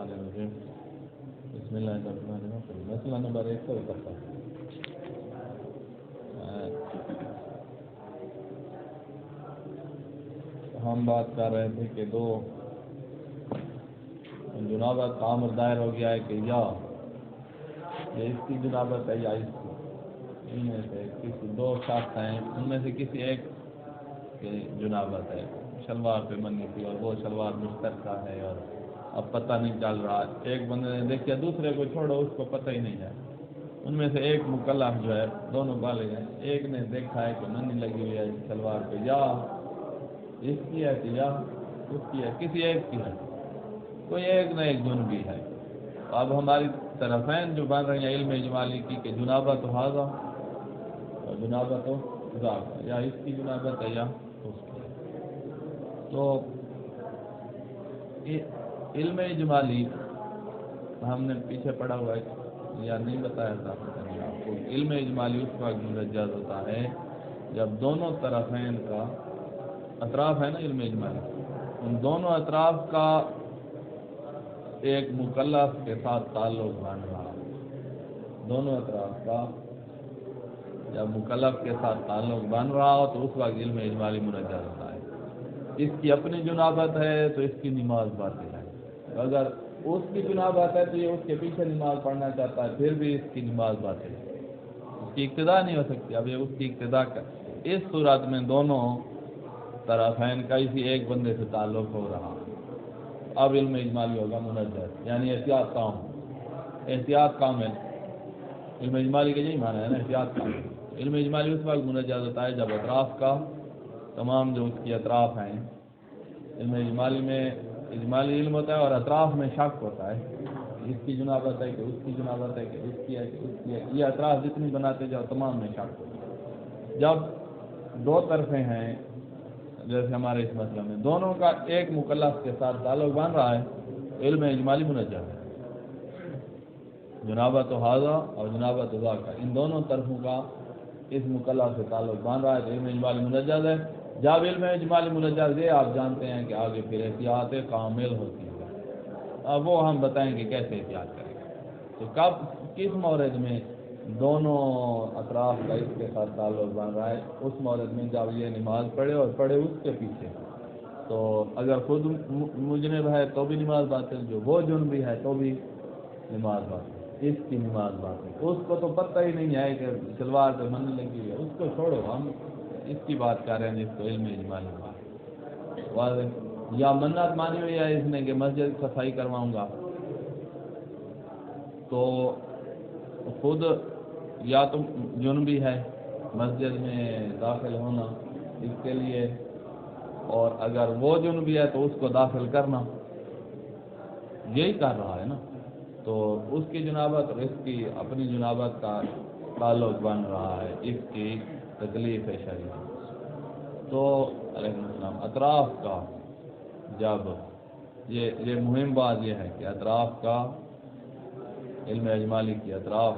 الرحمن الرحیم بسم اللہ الرحمن الرحیم مسئلہ نمبر 171 ہم بات کر رہے تھے کہ دو جنابت کا امر دائر ہو گیا ہے کہ یا اس کی جنابت ہے یا اس کی، ان میں سے کسی دو شخص ہیں ان میں سے کسی ایک کی جنابت ہے، شلوار پہ منی تھی اور وہ شلوار مشترکہ ہے اور اب پتہ نہیں چل رہا، ایک بندے نے دیکھا دوسرے کو چھوڑو اس کو پتہ ہی نہیں ہے، ان میں سے ایک مکلف جو ہے دونوں بالغ ہیں، ایک نے دیکھا ہے کہ منی لگی ہوئی ہے شلوار پہ یا اس کی ہے کہ یا اس کی ہے، کسی ایک کی ہے، کوئی ایک نہ ایک جنبی ہے، اب ہماری طرفین جو بن رہی ہیں علم اجمالی کی کہ جنابت و حاضہ اور جنابت و ذاکا، یا اس کی جنابت ہے یا اس کی ہے، تو علم اجمالی ہم نے پیچھے پڑھا ہوا ہے یا نہیں بتایا تھا آپ کو، علم اجمالی اس وقت مجاز ہوتا ہے جب دونوں طرفین کا اطراف ہے نا، علم اجمالی ان دونوں اطراف کا ایک مکلف کے ساتھ تعلق بن رہا، دونوں اطراف کا جب مکلف کے ساتھ تعلق بن رہا ہو تو اس وقت علم اجمالی منجز ہوتا ہے، اس کی اپنی جنابت ہے تو اس کی نماز باطل ہے، اگر اس کی جنابت ہے تو یہ اس کے پیچھے نماز پڑھنا چاہتا ہے پھر بھی اس کی نماز باطل ہے، اس کی اقتدا نہیں ہو سکتی، اب یہ اس کی اقتدا کر اس صورت میں دونوں طرفین کا اسی ایک بندے سے تعلق ہو رہا، اب علم اجمالی ہوگا منجز، یعنی احتیاط کام ہے، علم اجمالی کا یہی معنی ہے نا، احتیاط کام، علم اجمالی اس وقت منجز ہوتا ہے جب اطراف کا تمام جو اس کی اطراف ہیں، علم اجمالی میں اجمالی علم ہوتا ہے اور اطراف میں شک ہوتا ہے، اس کی جنابت ہے کہ اس کی جنابت ہے کہ اس کی ہے کہ اس کی ہے، یہ اطراف جتنی بناتے جاؤ تمام میں شک ہوتا ہے، جب دو طرفیں ہیں جیسے ہمارے اس مسئلہ میں دونوں کا ایک مکلف کے ساتھ تعلق بن رہا ہے، علم اجمالی منجز ہے، جنابت و حاضہ اور جنابت و ذاکا ان دونوں طرفوں کا اس مکلف سے تعلق بن رہا ہے تو علم اجمالی منجز ہے، جب علم اجمالی منجز ہے آپ جانتے ہیں کہ آگے پھر احتیاط کامل ہوتی ہے، اب وہ ہم بتائیں گے کیسے احتیاط کریں گے، تو کب کس مورد میں دونوں اطراف کا اس کے ساتھ تعلق بن رہا ہے، اس مورد میں جب یہ نماز پڑھے اور پڑھے اس کے پیچھے، تو اگر خود مجنب ہے تو بھی نماز باطل، جو وہ جنبی ہے تو بھی نماز باطل، اس کی نماز باطل، اس کو تو پتہ ہی نہیں ہے کہ شلوار پہ منی لگی ہوئی ہے، اس کو چھوڑو، ہم اس کی بات کر رہے ہیں جس کو علم اجمالی واضح، یا منت مانی ہوئی ہے اس نے کہ مسجد صفائی کرواؤں گا، تو خود یا تو جنبی ہے مسجد میں داخل ہونا اس کے لیے، اور اگر وہ جنبی ہے تو اس کو داخل کرنا، یہی کر رہا ہے نا، تو اس کی جنابت اور اس کی اپنی جنابت کا تعلق بن رہا ہے، اس کی تکلیف شرعی، تو علیکم السلام اطراف کا جب یہ مہم بات یہ ہے کہ اطراف کا علم اجمالی کی اطراف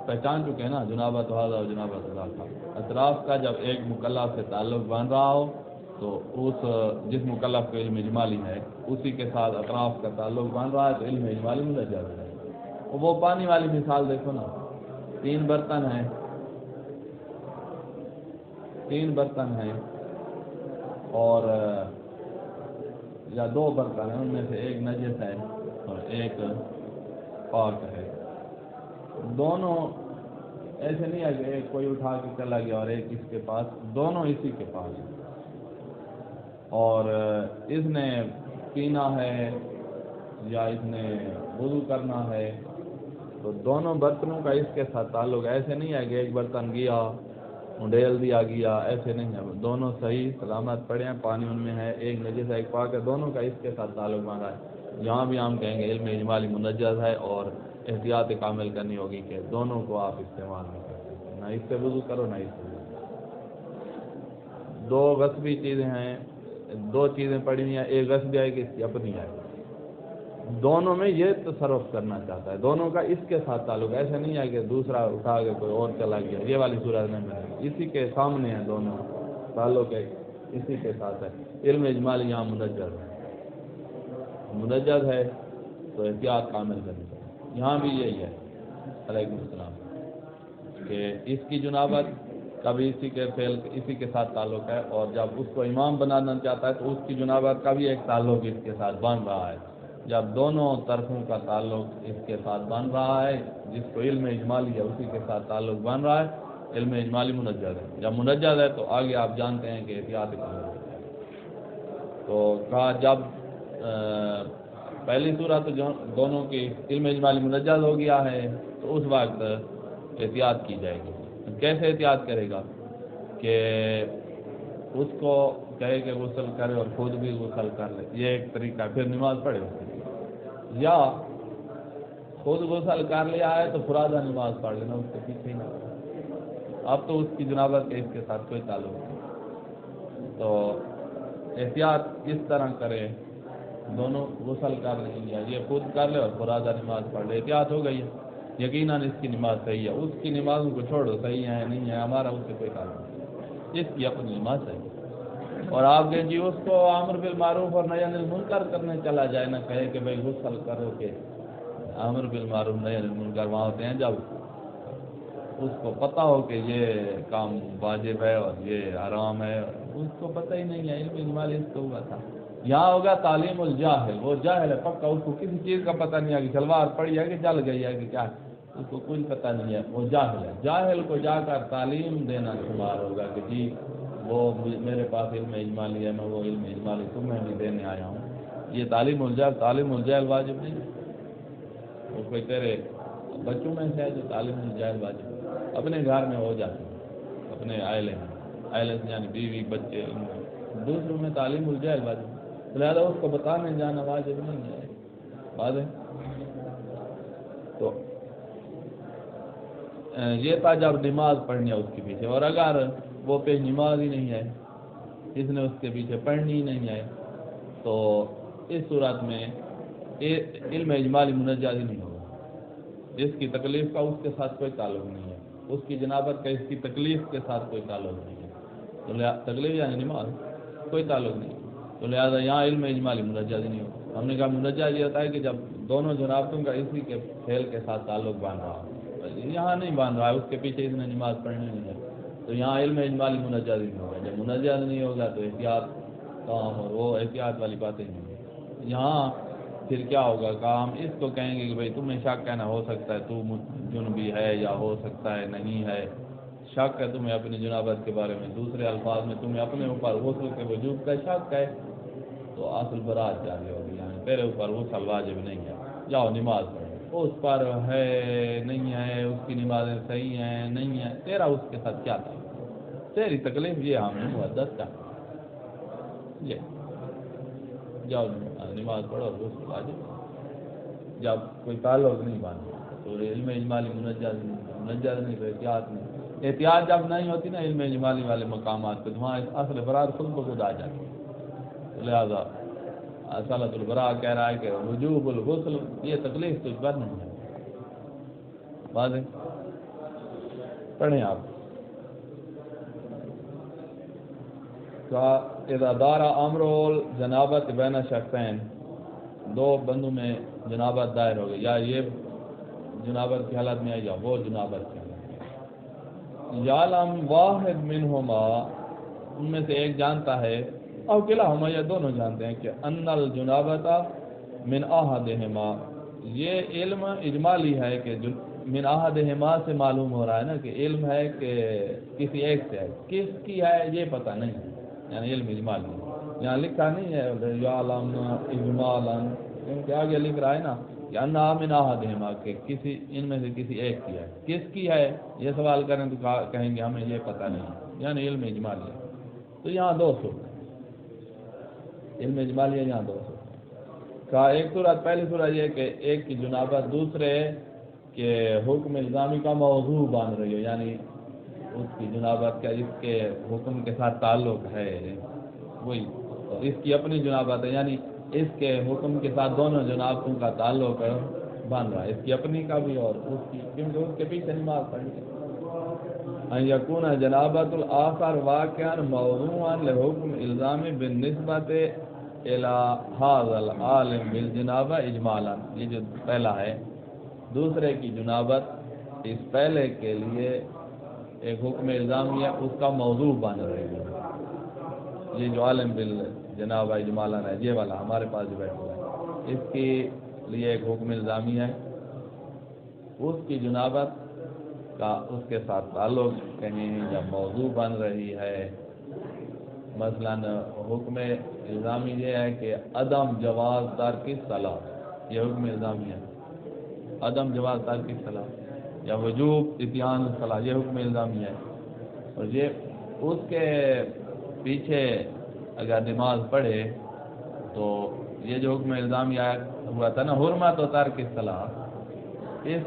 پہچان چکے ہیں نا، جنابت و حاضہ اور جنابت و ذاکا، اطراف کا جب ایک مکلف سے تعلق بن رہا ہو تو اس جس مکلف کا علم اجمالی ہے اسی کے ساتھ اطراف کا تعلق بن رہا ہے تو علم اجمالی منجز ہے، وہ پانی والی مثال دیکھو نا، تین برتن ہیں اور یا دو برتن ہیں، ان میں سے ایک نجس ہے اور ایک پاک ہے، دونوں ایسے نہیں ہے کہ ایک کوئی اٹھا کے چلا گیا اور ایک اس کے پاس، دونوں اسی کے پاس ہیں، اور اس نے پینا ہے یا اس نے وضو کرنا ہے، تو دونوں برتنوں کا اس کے ساتھ تعلق ایسے نہیں ہے کہ ایک برتن گیا ڈیل دیا گیا، ایسے نہیں ہے، دونوں صحیح سلامت پڑے ہیں، پانی ان میں ہے، ایک نجس ہے ایک پاک ہے، دونوں کا اس کے ساتھ تعلق بن رہا ہے، یہاں بھی ہم کہیں گے علم اجمالی منجز ہے اور احتیاط کامل کرنی ہوگی کہ دونوں کو آپ استعمال نہیں کر سکتے، نہ اس سے وضو کرو نہ اس سے وضو کرو، دو غصبی چیزیں ہیں، دو چیزیں پڑی ہوئی ہیں، ایک غصبی ہے کہ اس کی اپنی ہے، دونوں میں یہ تصرف کرنا چاہتا ہے، دونوں کا اس کے ساتھ تعلق، ایسا نہیں ہے کہ دوسرا اٹھا کے کوئی اور چلا گیا، یہ والی صورت نہیں ہے، اسی کے سامنے ہیں دونوں تعلق ہے، اسی کے ساتھ ہے، علم اجمالی یہاں منجز ہے، تو احتیاط کامل کرنی چاہیے. یہاں بھی یہی ہے علیکم السلام کہ اس کی جنابت کبھی اسی کے ساتھ تعلق ہے، اور جب اس کو امام بنانا چاہتا ہے تو اس کی جنابت کا بھی ایک تعلق اس کے ساتھ بن رہا ہے. جب دونوں طرفوں کا تعلق اس کے ساتھ بن رہا ہے، جس کو علم اجمالی ہے اسی کے ساتھ تعلق بن رہا ہے، علم اجمالی منجز ہے. جب منجز ہے تو آگے آپ جانتے ہیں کہ احتیاط کرنا ہے. تو کہا جب پہلی صورت دونوں کی علم اجمالی منجز ہو گیا ہے تو اس وقت احتیاط کی جائے گی. کیسے احتیاط کرے گا کہ اس کو کہے کہ غسل کرے اور خود بھی غسل کر لے، یہ ایک طریقہ. پھر نماز پڑھے اس کی، یا خود غسل کر لیا ہے تو فرادہ نماز پڑھ لینا، اس کے پیچھے ہی نہ. اب تو اس کی جنابت کے اس کے ساتھ کوئی تعلق نہیں. تو احتیاط کس طرح کرے؟ دونوں غسل کر لیں یا یہ خود کر لے اور فرادہ نماز پڑھ لے، احتیاط ہو گئی ہے. یقیناً اس کی نماز صحیح ہے. اس کی نمازوں کو چھوڑو، صحیح ہے نہیں ہے، ہمارا اس سے کوئی تعلق نہیں. اس کی اپنی نماز صحیح ہے. اور آپ کہ جی اس کو امر بالمعروف اور نہی عن المنکر کرنے چلا جائے، نہ کہے کہ بھائی غسل کرو. کہ امر بالمعروف نہی عن المنکر وہاں ہوتے ہیں جب اس کو پتہ ہو کہ یہ کام واجب ہے اور یہ حرام ہے، اس کو پتہ ہی نہیں ہے. علم اجمالی اس کو ہوا تھا. یہاں ہوگا تعلیم الجاہل، وہ جاہل ہے پکا، اس کو کسی چیز کا پتہ نہیں ہے کہ شلوار پڑی ہے کہ جل گئی ہے کہ کیا، اس کو کوئی پتہ نہیں ہے، وہ جاہل ہے. جاہل کو جا کر تعلیم دینا شمار ہوگا کہ جی وہ میرے پاس علم اجمالی ہے، میں وہ علم اجمالی تمہیں بھی دینے آیا ہوں. یہ تعلیم الجاہل واجب نہیں ہے. وہ کوئی تیرے بچوں میں سے ہے جو تعلیم الجاہل واجب اپنے گھر میں ہو جاتے ہیں، اپنے اہل یعنی بیوی بچے، دوسروں میں تعلیم الجاہل واجب، لہٰذا اس کو بتانے جانا واجب نہیں ہے. بات ہے. تو یہ تھا جب نماز پڑھنی ہے اس کے پیچھے، اور اگر وہ پہ نماز ہی نہیں ہے، اس نے اس کے پیچھے پڑھنی ہی نہیں ہے، تو اس صورت میں علم اجمالی منجز ہی نہیں ہوگا. اس کی تکلیف کا اس کے ساتھ کوئی تعلق نہیں ہے، اس کی جنابت کا اس کی تکلیف کے ساتھ کوئی تعلق نہیں ہے. تو تکلیف یعنی نماز کوئی تعلق نہیں. تو لہٰذا یہاں علم اجمالی منجز ہی نہیں ہوگا. ہم نے کہا منجز یہ ہوتا ہے کہ جب دونوں جنابتوں کا اسی کے فعل کے ساتھ تعلق باندھ رہا ہو. یہاں نہیں باندھ رہا ہے، اس کے پیچھے اس نے نماز پڑھنی نہیں ہے، تو یہاں علم اجمالی منجز ہی نہیں ہوگا. جب منجز نہیں ہوگا تو احتیاط کام، اور وہ احتیاط والی باتیں نہیں ہوگی. یہاں پھر کیا ہوگا؟ کام اس کو کہیں گے کہ بھائی تمہیں شک کہنا ہو سکتا ہے تو جنبی ہے، یا ہو سکتا ہے نہیں ہے. شک ہے تمہیں اپنی جنابت کے بارے میں، دوسرے الفاظ میں تمہیں اپنے اوپر غسل کے وجوب کا شک ہے، تو اصل برات جاری ہوگی. یعنی تیرے اوپر غسل واجب نہیں ہے، جاؤ نماز پڑھو. اس پر ہے نہیں ہے، اس کی نمازیں صحیح ہیں نہیں ہیں، تیرا اس کے ساتھ کیا تھا؟ تیری تکلیف یہ ہم نے محدت کا یہ جاؤ نماز پڑھو، غسل واجب. جب کوئی تعلق نہیں باندھا تو علم اجمالی منجز نہیں، تو احتیاط نہیں. احتیاط جب نہیں ہوتی نا علم اجمالی والے مقامات پہ، وہاں اصل برات خود بخود آ جاتی. لہٰذا صلاۃ البراء کہہ رہا ہے کہ وجوب الغسل، یہ تکلیف تجھ پر نہیں ہے. واضح پڑھیں آپ. اذا دار امر الجنابت بین شخصین، دو بندوں میں جنابت دائر ہو گئی، یا یہ جنابت کی حالت میں ہے یا وہ جنابت کی حالت میں. یعلم واحد منہما، ان میں سے ایک جانتا ہے، او کلاہما یا دونوں جانتے ہیں، کہ ان الجنابت من احدہما، یہ علم اجمالی ہے کہ من احدہما سے معلوم ہو رہا ہے نا کہ علم ہے کہ کسی ایک سے ہے، کس کی ہے یہ پتہ نہیں ہے، یعنی علم اجمالی. یہاں لکھا نہیں ہے یعلم اجمالا، کیونکہ آگے لکھ رہا ہے نا کہ انہا من احدہما، کہ کسی ان میں سے کسی ایک کی ہے. کس کی ہے یہ سوال کریں تو کہیں گے ہمیں یہ پتہ نہیں، یعنی علم اجمالی ہے. تو یہاں دو صورت علم اجمالی ہے، یہاں دو صورت کا. ایک صورت، پہلی صورت یہ کہ ایک کی جنابت دوسرے کے حکم الزامی کا موضوع بن رہی ہو، یعنی اس کی جنابت کا اس کے حکم کے ساتھ تعلق ہے، وہی. اور اس کی اپنی جنابت ہے، یعنی اس کے حکم کے ساتھ دونوں جنابتوں کا تعلق بن رہا ہے، اس کی اپنی کا بھی اور اس کی، کیونکہ اس کے پیچھے نماز پڑھنی ہے. ان یکون جنابت الاخر واقعا موضوعا لحکم الزامی بالنسبت الی ھذا العالم بالجنابہ اجمالا، یہ جو پہلا ہے، دوسرے کی جنابت اس پہلے کے لیے ایک حکم الزامی ہے، اس کا موضوع بن رہی ہے۔ یہ جو عالم بالجنابہ اجمالا ہے، یہ والا ہمارے پاس جو بیٹھا ہے، اس کے لیے ایک حکم الزامی ہے، اس کی جنابت کا اس کے ساتھ تعلق کہیں جب موضوع بن رہی ہے۔ مثلا حکم الزامی یہ ہے کہ عدم جواز ترک الصلاۃ، یہ حکم الزامی ہے، عدم جواز ترک الصلاۃ، یا وجوب اتیان الصلاۃ، یہ حکم الزامی ہے۔ اور یہ اس کے پیچھے اگر نماز پڑھے تو یہ جو حکم الزامی ہوا تھا نا، حرمت و ترک الصلاۃ، اس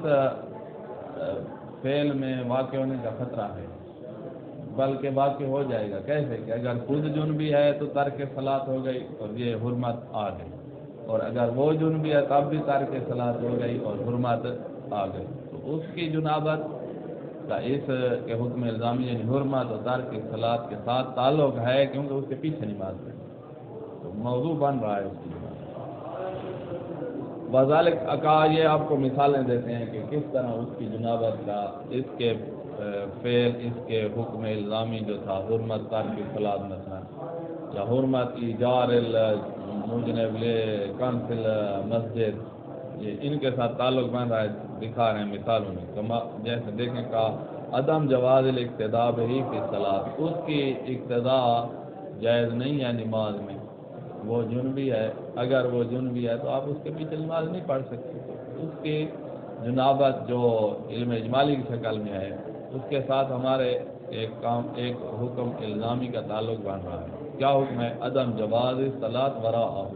فعل میں واقع ہونے کا خطرہ ہے، بلکہ واقع ہو جائے گا۔ کیسے کہ اگر خود جنبی ہے تو ترک صلاۃ ہو گئی اور یہ حرمت آ گئی، اور اگر وہ جنبی ہے تب بھی ترک صلاۃ ہو گئی اور حرمت آ گئی، تو اس کی جنابت کا اس کے حکم الزامی یعنی حرمت اور ترک صلاۃ کے ساتھ تعلق ہے، کیونکہ اس کے پیچھے نماز پڑھی، تو موضوع بن رہا ہے اس کی جنابت۔ وذالک اکا، یہ آپ کو مثالیں دیتے ہیں کہ کس طرح اس کی جنابت کا اس کے فعل، اس کے حکم الزامی جو تھا حرمت ترک صلاۃ مثلا، یا حرمت ایجار المجنب لکنف المسجد، یہ ان کے ساتھ تعلق بن رہا ہے، دکھا رہے ہیں مثالوں میں، جیسے دیکھیں کا عدم جواز الاقتداء بہی فی الصلاۃ، اس کی اقتداء جائز نہیں ہے نماز میں، وہ جنبی ہے، اگر وہ جنبی ہے تو آپ اس کے پیچھے نماز نہیں پڑھ سکتے، اس کی جنابت جو علم اجمالی کی شکل میں ہے، اس کے ساتھ ہمارے ایک حکم الزامی کا تعلق بن رہا ہے۔ کیا حکم ہے؟ عدم جواز الصلاۃ وراءہ،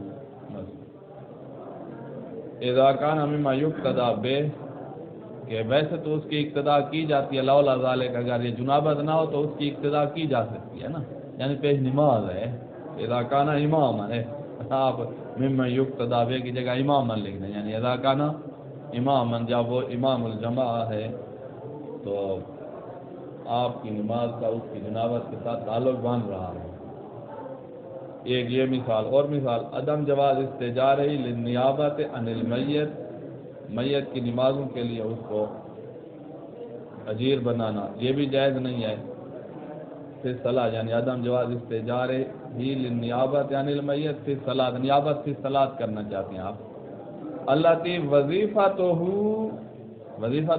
اذا کان مما یقتدی بہ، کہ ویسے تو اس کی اقتداء کی جاتی ہے، لولا ذالک، اگر یہ جنابت نہ ہو تو اس کی اقتداء کی جا سکتی ہے نا، یعنی پیش نماز ہے، اذا کان اماما ہے، آپ مما یقتدی بہ کی جگہ اماما لکھ دیں، یعنی اذا کان اماما، جب وہ امام الجماعہ ہے تو آپ کی نماز کا اس کی جنابت کے ساتھ تعلق بن رہا ہے۔ ایک یہ مثال، اور مثال عدم جواز استجارہ للنیابت عن المیت، میت کی نمازوں کے لیے اس کو اجیر بنانا، یہ بھی جائز نہیں ہے۔ پھر صلاح، یعنی عدم جواز استجارہ ہی للنیابت عن المیت پھر صلاح، نیابت پھر صلاح کرنا چاہتے ہیں آپ، التی وظیفۃ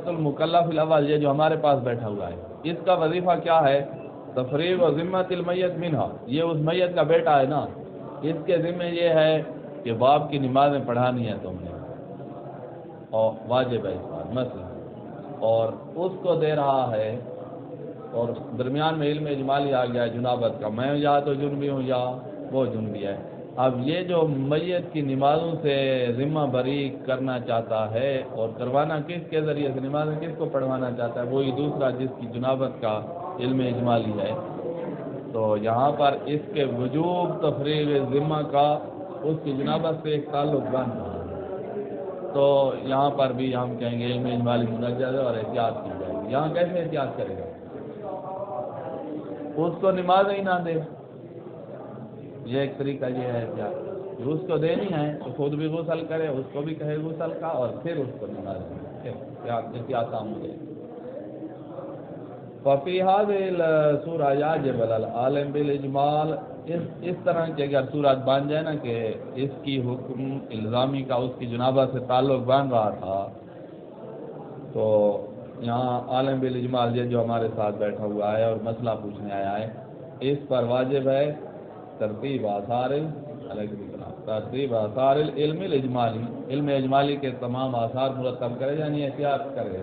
المکلف الاول، یہ جو ہمارے پاس بیٹھا ہوا ہے، اس کا وظیفہ کیا ہے؟ تفریغ و ذمت المیت منہا، یہ اس میت کا بیٹا ہے نا، اس کے ذمہ یہ ہے کہ باپ کی نمازیں پڑھانی ہے تم نے، اور واجب ہے اس بات مثلا، اور اس کو دے رہا ہے، اور درمیان میں علم اجمالی آ گیا ہے جنابت کا، میں یا تو جنبی ہوں یا وہ جنبی ہے۔ اب یہ جو میت کی نمازوں سے ذمہ بری کرنا چاہتا ہے، اور کروانا کس کے ذریعے سے، نمازیں کس کو پڑھوانا چاہتا ہے؟ وہی دوسرا جس کی جنابت کا علم اجمالی ہے، تو یہاں پر اس کے وجوب تفریغ ذمہ کا اس کی جنابت سے ایک تعلق بن رہا ہے، تو یہاں پر بھی ہم کہیں گے علم اجمالی منجز ہے اور احتیاط کی جائے گی۔ یہاں کیسے احتیاط کرے گا؟ اس کو نماز ہی نہ دے، یہ ایک طریقہ یہ ہے احتیاط، کہ اس کو دینی ہے تو خود بھی غسل کرے، اس کو بھی کہے غسل کا، اور پھر اس کو نماز دے، احتیاط عام ہو جائے۔ ففی هذه الصورة يجب على العالم بالاجمال، اس طرح کی اگر صورت بن جائے نا کہ اس کی حکم الزامی کا اس کی جنابت سے تعلق بن رہا تھا، تو یہاں عالم بالاجمال، یہ جو ہمارے ساتھ بیٹھا ہوا ہے اور مسئلہ پوچھنے آیا ہے، اس پر واجب ہے ترتیب آثار العلم الاجمالی، علم اجمالی کے تمام آثار مرتب کرے، یعنی احتیاط کرے۔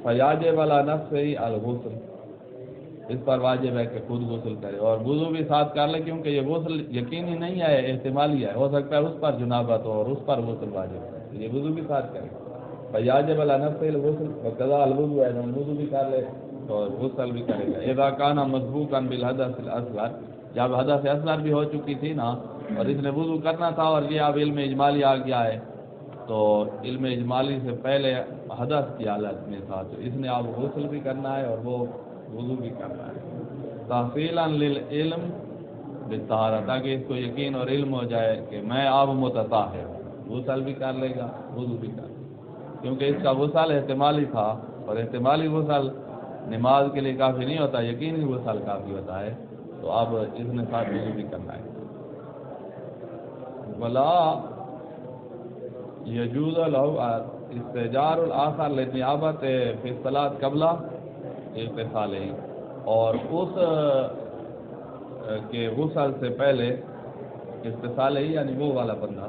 فیاجب علی نفسہ الغسل، اس پر واجب ہے کہ خود غسل کرے، اور وضو بھی ساتھ کر لے، کیونکہ یہ غسل یقینی نہیں ہے، احتمالی ہے، ہو سکتا ہے اس پر جنابت ہو اور اس پر غسل واجب ہے، یہ وضو بھی ساتھ کرے۔ فیاجب علی نفسہ الغسل وقضاء الوضو، وضو بھی کر لے اور غسل بھی کرے گا۔ اذا کان مسبوقا بالحدث الاصغر، جب حدث اصغر بھی ہو چکی تھی نا، اور اس نے وضو کرنا تھا، اور یہ اب علم اجمالی آ گیا ہے، تو علم اجمالی سے پہلے حدث کی حالت میں تھا، تو اس نے اب غسل بھی کرنا ہے اور وہ وضو بھی کرنا ہے۔ تحصیلاً للعلم بالطہارہ، تاکہ اس کو یقین اور علم ہو جائے کہ میں اب متطہر ہوں۔ غسل بھی کر لے گا، وضو بھی کر لے گا، کیونکہ اس کا غسل احتمالی تھا، اور احتمالی غسل نماز کے لیے کافی نہیں ہوتا، یقینی غسل کافی ہوتا ہے، تو اب اس نے ساتھ وضو بھی کرنا ہے۔ ولا یجوز له استجار الاخر للنیابت فی الصلاۃ قبل اغتسالہ، اور اس کے غسل سے پہلے، اغتسال ہی یعنی وہ والا بندہ،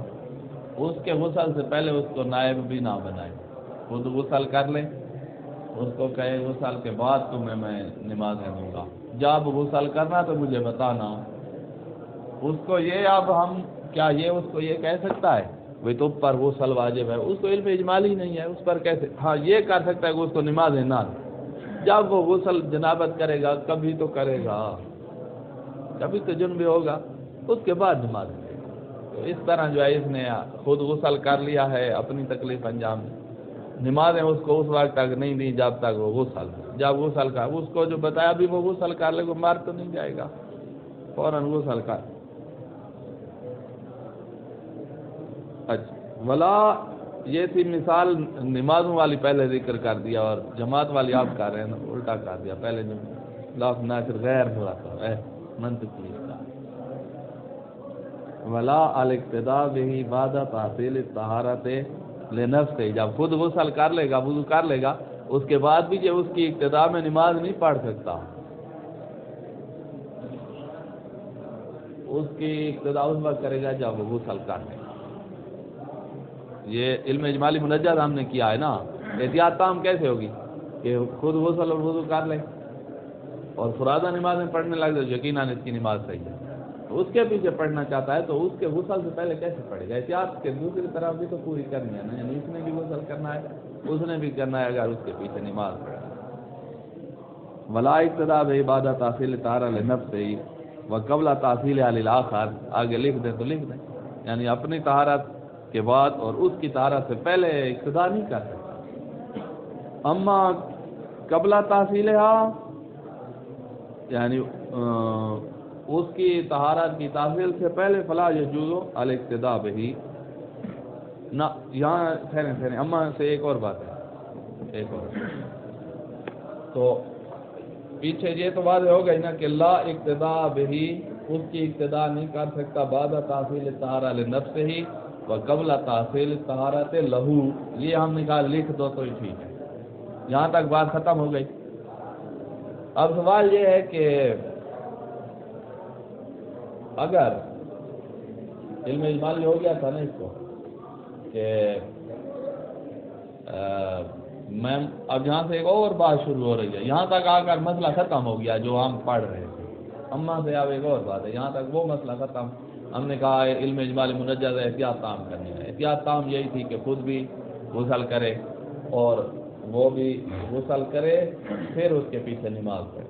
اس کے غسل سے پہلے اس کو نائب بھی نہ بنائے، خود غسل کر لے، اس کو کہے غسل کے بعد تمہیں میں نمازیں دوں گا، جب غسل کرنا تو مجھے بتانا۔ اس کو یہ، اب ہم کیا یہ اس کو یہ کہہ سکتا ہے وہ تو پر غسل واجب ہے، اس کو علم اجمالی نہیں ہے، اس پر کیسے، ہاں یہ کر سکتا ہے کہ اس کو نمازیں نہ دے، جب وہ غسل جنابت کرے گا، کبھی تو کرے گا، کبھی تو جنب ہوگا، اس کے بعد نماز پڑھے گا۔ تو اس طرح جو ہے اس نے خود غسل کر لیا ہے، اپنی تکلیف انجام دی، نمازیں اس کو اس وقت تک نہیں دی جب تک وہ غسل، جب غسل کا اس کو جو بتایا بھی وہ غسل کر لے، وہ مار تو نہیں جائے گا، فوراً غسل کر۔ اچھا، ولا یہ تھی مثال نمازوں والی، پہلے ذکر کر دیا، اور جماعت والی آپ کر رہے ہیں نا، الٹا کر دیا، پہلے جو لاف ناصر غیر ہوا تھا منطقی کا۔ ولا الاقتداء به بعد تحصیل الطہارت لنفسہ، جب خود غسل کر لے گا، وضو کر لے گا، اس کے بعد بھی جو اس کی ابتدا میں نماز نہیں پڑھ سکتا، اس کی ابتدا اس وقت کرے گا جب وہ غسل کر لے گا۔ یہ علم اجمالی منجز ہم نے کیا ہے نا، احتیاط تام کیسے ہوگی کہ خود غسل اور وضو کر لے اور فرادہ نمازیں پڑھنے لگ جائے، یقیناً اس کی نماز صحیح ہے، اس کے پیچھے پڑھنا چاہتا ہے تو اس کے غسل سے پہلے کیسے پڑھے گا؟ احتیاط کے دوسری طرف بھی تو پوری کرنی ہے نا، یعنی اس نے بھی غسل کرنا ہے، اس نے بھی کرنا ہے، اگر اس کے پیچھے نماز پڑھنا ہے۔ ولا ابتدا بعبادہ تحصیل طہارہ لنفسہ وقبل تحصیل للآخر، آگے لکھ دیں تو لکھ دیں، یعنی اپنی طہارت کے بعد اور اس کی طہارت سے پہلے ابتدا نہیں کر سکتا۔ اما قبل تحصیلہا، یعنی اس کی طہارت کی تحصیل سے پہلے، فلا یجوز الاقتداء بہ، نہ یہاں ٹھہریں، اما سے ایک اور بات ہے، ایک اور تو پیچھے یہ تو واضح ہو گئی نا کہ لا اقتداء بہ، اس کی اقتداء نہیں کر سکتا بعد تحصیل الطہارہ لنفسہ وقبل تحصیل الطہارۃ لہو، یہ ہم نے کہا لکھ دو تو ٹھیک ہے، یہاں تک بات ختم ہو گئی۔ اب سوال یہ ہے کہ اگر علم اجمالی ہو گیا تھا نا اس کو کہ میں اب یہاں سے ایک اور بات شروع ہو رہی ہے، یہاں تک آ کر مسئلہ ختم ہو گیا جو ہم پڑھ رہے تھے، اما سے اب ایک اور بات ہے، یہاں تک وہ مسئلہ ختم، ہم نے کہا علم اجمالی منجز ہے، احتیاط تام کرنی ہے، احتیاط تام یہی تھی کہ خود بھی غسل کرے اور وہ بھی غسل کرے، پھر اس کے پیچھے نماز پڑھے۔